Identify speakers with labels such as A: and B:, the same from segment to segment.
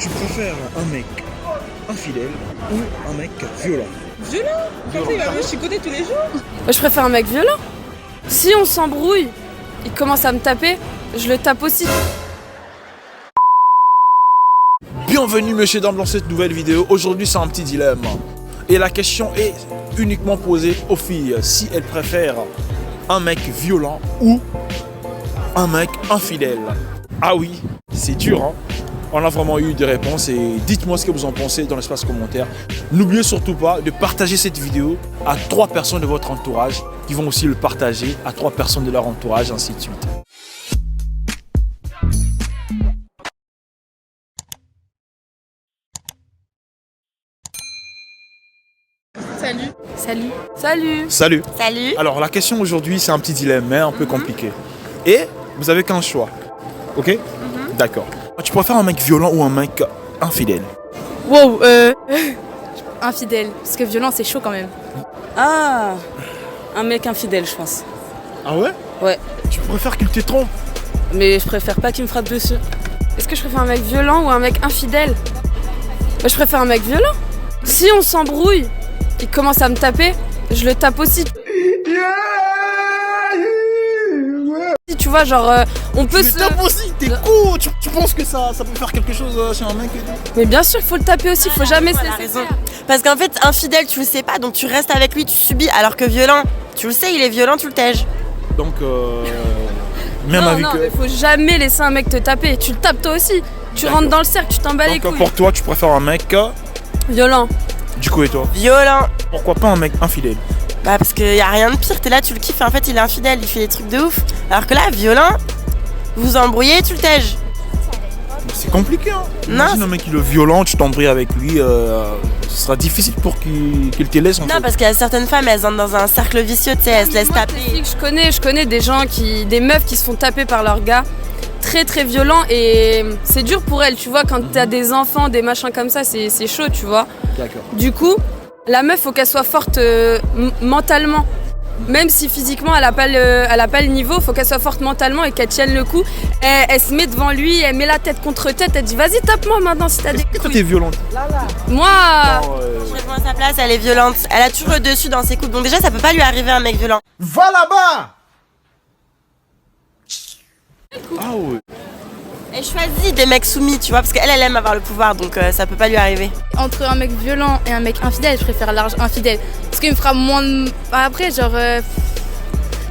A: Tu préfères un mec infidèle ou un mec violent?
B: Violent? Comme ça, il va me chicoter tous les jours.
C: Moi, je préfère un mec violent. Si on s'embrouille, il commence à me taper, je le tape aussi.
A: Bienvenue monsieur dans cette nouvelle vidéo. Aujourd'hui c'est un petit dilemme. Et la question est uniquement posée aux filles. Si elles préfèrent un mec violent ou un mec infidèle. Ah oui, c'est dur hein. On a vraiment eu des réponses et dites-moi ce que vous en pensez dans l'espace commentaire. N'oubliez surtout pas de partager cette vidéo à 3 personnes de votre entourage qui vont aussi le partager à 3 personnes de leur entourage, ainsi de suite.
B: Salut.
C: Salut. Salut.
A: Salut.
C: Salut.
A: Alors la question aujourd'hui c'est un petit dilemme mais un peu compliqué. Et vous avez qu'un choix. Ok? D'accord. Tu préfères un mec violent ou un mec infidèle?
C: Wow, infidèle. Parce que violent, c'est chaud quand même.
D: Ah, un mec infidèle, je pense.
A: Ah ouais?
D: Ouais.
A: Tu préfères qu'il te trompe?
D: Mais je préfère pas qu'il me frappe dessus.
C: Est-ce que je préfère un mec violent ou un mec infidèle? Bah, je préfère un mec violent. Si on s'embrouille, il commence à me taper, je le tape aussi. Tu vois, genre, on peut se...
A: Tape aussi, t'es con. Tu penses que ça peut faire quelque chose chez un mec et tout?
C: Mais bien sûr, il faut le taper aussi, faut jamais se
E: Elle a
C: laisser
E: raison.
C: faire.
E: Parce qu'en fait, infidèle, tu le sais pas, donc tu restes avec lui, tu subis. Alors que violent, tu le sais, il est violent, tu le tèges.
A: Donc, même
C: Non,
A: avec...
C: non, mais faut jamais laisser un mec te taper. Tu le tapes toi aussi. Tu rentres dans le cercle, tu t'en bats les
A: Donc
C: couilles.
A: pour toi, tu préfères un mec...
C: Violent.
A: Du coup, et toi?
E: Violent.
A: Pourquoi pas un mec infidèle?
E: Bah parce qu'il y a rien de pire, t'es là, tu le kiffes et en fait il est infidèle, il fait des trucs de ouf. Alors que là, violent, vous vous embrouillez, tu le tèges.
A: C'est compliqué hein.
E: Non,
A: Imagine un mec qui est violent, tu t'embrouilles avec lui, ce sera difficile pour qu'il te laisse en
E: Non,
A: fait.
E: parce qu'il y a certaines femmes, elles entrent dans un cercle vicieux, tu sais, elles se laissent
C: Moi,
E: taper.
C: des filles que je connais des gens des meufs qui se font taper par leurs gars, très très violents, et c'est dur pour elles, tu vois, quand t'as des enfants, des machins comme ça, c'est chaud, tu vois.
A: D'accord.
C: Du coup, la meuf, faut qu'elle soit forte mentalement. Même si physiquement elle a pas le niveau, faut qu'elle soit forte mentalement et qu'elle tienne le coup. Elle se met devant lui, elle met la tête contre tête, elle dit vas-y tape-moi maintenant si t'as des
A: Est-ce que toi
C: couilles.
A: t'es violente?
C: Moi,
E: Je réponds à sa place, elle est violente. Elle a toujours le dessus dans ses coups. Donc déjà, ça peut pas lui arriver un mec violent.
F: Va là-bas!
A: Ah ouais.
E: Elle choisit des mecs soumis, tu vois, parce qu'elle, elle aime avoir le pouvoir, donc ça peut pas lui arriver.
G: Entre un mec violent et un mec infidèle, je préfère large infidèle. Parce qu'il me fera moins de... Après, genre...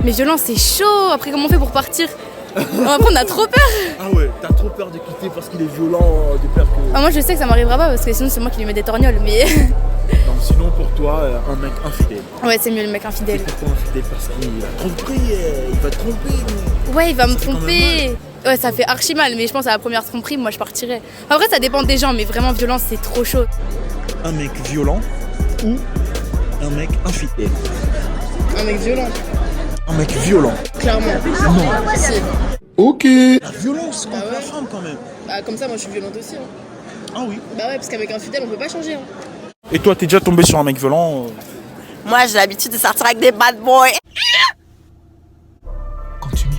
G: Mais violent, c'est chaud. Après, comment on fait pour partir? Après, on a trop peur.
A: Ah ouais, t'as trop peur de quitter parce qu'il est violent, de peur que...
G: Ah, moi, je sais que ça m'arrivera pas, parce que sinon, c'est moi qui lui mets des torgnoles. Mais
A: Donc sinon pour toi, un mec infidèle.
G: ouais, c'est mieux le mec infidèle.
A: C'est pourquoi infidèle? Parce qu'il va tromper, il va te tromper. mais-
G: Ouais, il va me
A: Ça fait quand même
G: tromper. Ouais, ça fait archi mal, mais je pense à la première tromperie, moi, je partirais. Après, ça dépend des gens, mais vraiment, violence, c'est trop chaud.
A: Un mec violent ou un mec infidèle?
B: Un mec violent,
A: Un mec violent.
B: clairement.
A: Non.
B: Si.
F: Ok.
A: La violence contre
B: ouais.
A: la femme quand même.
B: Bah, comme ça, moi je suis violente aussi. Hein.
A: Ah oui.
B: Bah ouais, parce qu'avec un fidèle, on peut pas changer. Hein.
A: Et toi, t'es déjà tombé sur un mec violent?
E: Moi, j'ai l'habitude de sortir avec des bad boys.
A: Continue.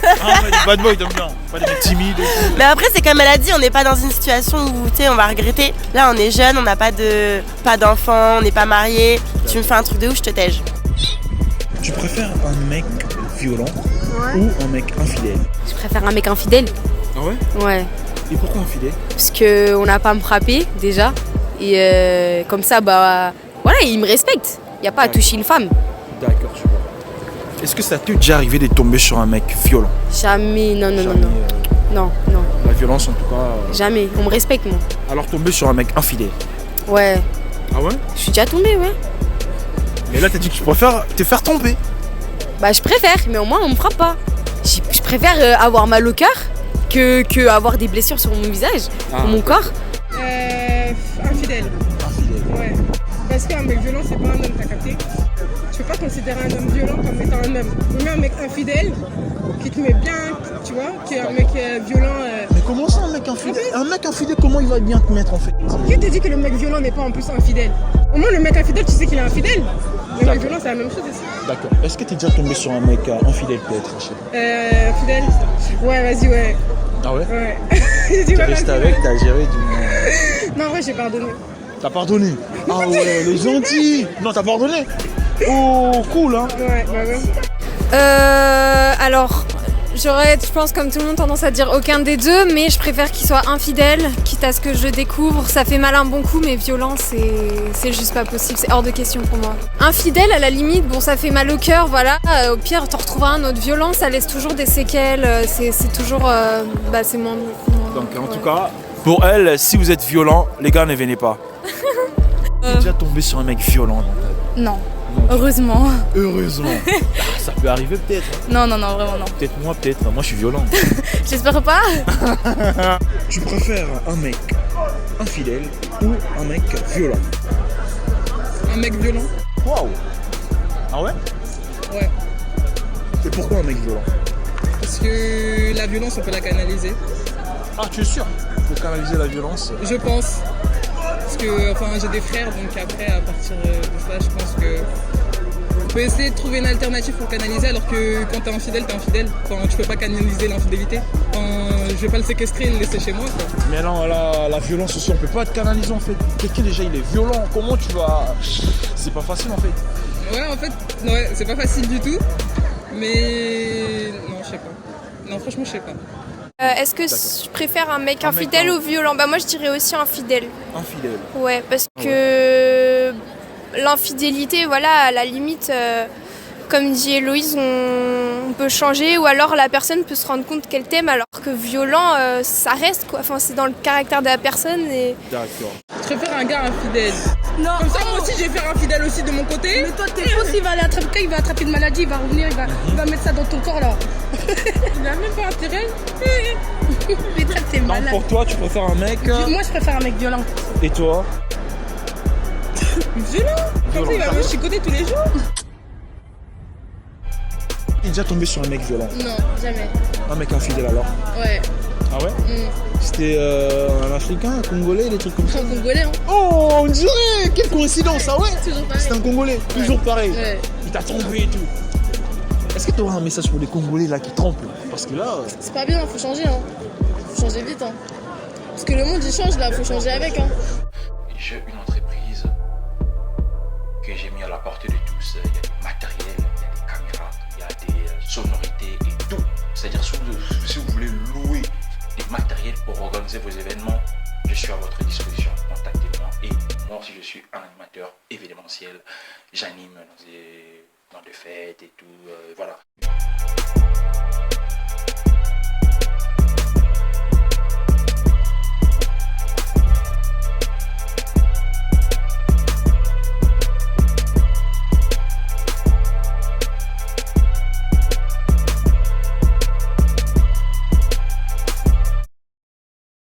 A: Ah ouais, des bad boys, t'aimes bien. Pas des mecs timides et tout.
E: Mais après, c'est comme elle a dit, on n'est pas dans une situation où, tu sais, on va regretter. Là, on est jeune, on n'a pas d'enfants, on n'est pas mariés. Tu me fais un truc de ouf, je te tège.
A: Tu préfères un mec violent ou un mec infidèle?
C: je préfère un mec infidèle.
A: Ah ouais?
C: Ouais.
A: Et pourquoi infidèle?
C: Parce que on n'a pas à me frapper déjà, et comme ça, bah voilà, il me respecte. Y a pas à toucher une femme.
A: D'accord, je vois. Est-ce que ça t'est déjà arrivé de tomber sur un mec violent?
C: Jamais, non, non, non,
A: Jamais,
C: non, non, non,
A: la violence en tout cas.
C: jamais. On me respecte, moi.
A: Alors tomber sur un mec infidèle?
C: Ouais.
A: Ah ouais?
C: Je suis déjà tombée, ouais.
A: Mais là t'as dit que tu préfères te faire tromper.
C: Bah je préfère, mais au moins on me frappe pas. Je préfère avoir mal au cœur que avoir des blessures sur mon visage, sur mon corps.
B: Infidèle.
A: Infidèle.
B: Ouais. Parce qu'un mec violent, c'est pas un homme, t'as capté? Tu peux pas considérer un homme violent comme étant un homme. Il met un mec infidèle qui te met bien, tu vois, qui est un mec violent.
A: Mais comment ça un mec infidèle? Un mec infidèle, comment il va bien te mettre en fait?
B: Qui te dit que le mec violent n'est pas en plus infidèle? Au moins, le mec infidèle, tu sais qu'il est infidèle. Le mec violent, c'est la même chose aussi.
A: D'accord. Est-ce que t'es déjà tombé sur un mec infidèle peut-être?
B: Infidèle? Ouais, vas-y, ouais.
A: Ah ouais?
B: Ouais. Tu
A: T'es
B: vois,
A: resté
B: là,
A: avec, t'as géré du...
B: Non, en vrai, j'ai pardonné.
A: T'as pardonné? Ah ouais, les gentils. Non, t'as pardonné? Oh, cool, hein.
B: Ouais, bah ouais.
H: Alors, j'aurais, je pense, comme tout le monde, tendance à dire aucun des deux, mais je préfère qu'il soit infidèle, quitte à ce que je découvre. Ça fait mal un bon coup, mais violent, c'est juste pas possible, c'est hors de question pour moi. Infidèle, à la limite, bon, ça fait mal au cœur, voilà. Au pire, t'en retrouveras un autre violent, ça laisse toujours des séquelles, c'est toujours, c'est moins.
A: Donc, en tout cas, pour elle, si vous êtes violent, les gars, ne venez pas. T'es déjà tombé sur un mec violent dans ta vie?
G: Non, heureusement.
A: Heureusement. Ah, ça peut arriver peut-être. Hein.
G: Non, vraiment non.
A: Peut-être moi, peut-être. Moi, je suis violent.
G: J'espère pas.
A: Tu préfères un mec infidèle ou un mec violent?
B: Un mec violent.
A: Waouh. Ah ouais?
B: Ouais.
A: Et pourquoi un mec violent?
B: Parce que la violence, on peut la canaliser.
A: Ah, tu es sûr? Pour canaliser la violence?
B: Je pense. Parce que, enfin, j'ai des frères, donc après, à partir de ça, je pense que on peut essayer de trouver une alternative pour canaliser, alors que quand t'es infidèle, t'es infidèle. Enfin, tu peux pas canaliser l'infidélité. Enfin, je vais pas le séquestrer et le laisser chez moi, quoi.
A: Mais non, la violence aussi, on peut pas te canaliser en fait. Quelqu'un déjà, il est violent. Comment tu vas... C'est pas facile en fait.
B: Ouais, en fait, ouais, c'est pas facile du tout. Mais non, je sais pas. Non, franchement, je sais pas.
H: Est-ce que je préfère un mec infidèle ou violent? Bah moi je dirais aussi infidèle.
A: Infidèle.
H: Ouais, parce que l'infidélité, voilà, à la limite, comme dit Héloïse, on peut changer, ou alors la personne peut se rendre compte qu'elle t'aime, alors que violent, ça reste quoi. Enfin, c'est dans le caractère de la personne. Et...
A: D'accord.
B: Je préfère un gars infidèle.
G: Non.
B: Comme ça, moi aussi, je vais faire infidèle aussi de mon côté.
G: Mais toi, t'es faux, s'il va aller attraper, il va attraper une maladie, il va revenir, il va mettre ça dans ton corps là.
B: Il a même pas intérêt.
G: Mais toi, t'es
A: Donc
G: malade.
A: pour toi, tu préfères un mec...
G: Moi, je préfère un mec violent.
A: Et toi?
B: Violent. Comme ça, il va me chicoter tous les jours.
A: Il est déjà tombé sur un mec violent.
G: Non, jamais.
A: Un mec infidèle alors?
G: Ouais.
A: Ah ouais? C'était un Africain, un Congolais, des trucs comme ça?
G: Un Congolais, hein.
A: Oh, on dirait! Quelle coïncidence, ah ouais?
G: Toujours pareil.
A: C'est un Congolais, toujours pareil.
G: Ouais.
A: Il t'a trompé et tout. Est-ce que tu auras un message pour les Congolais là qui trompent? Parce que là...
G: C'est pas bien, faut changer, hein. Faut changer vite, hein. Parce que le monde il change là, faut changer avec, hein.
I: J'ai une entreprise que j'ai mis à la portée de tous. Il y a du matériel, il y a des caméras, il y a des sonorités et tout. C'est-à-dire si vous voulez louer des matériels pour organiser vos événements, je suis à votre disposition. Contactez-moi. Et moi aussi je suis un animateur événementiel. J'anime dans des fêtes et tout. Voilà.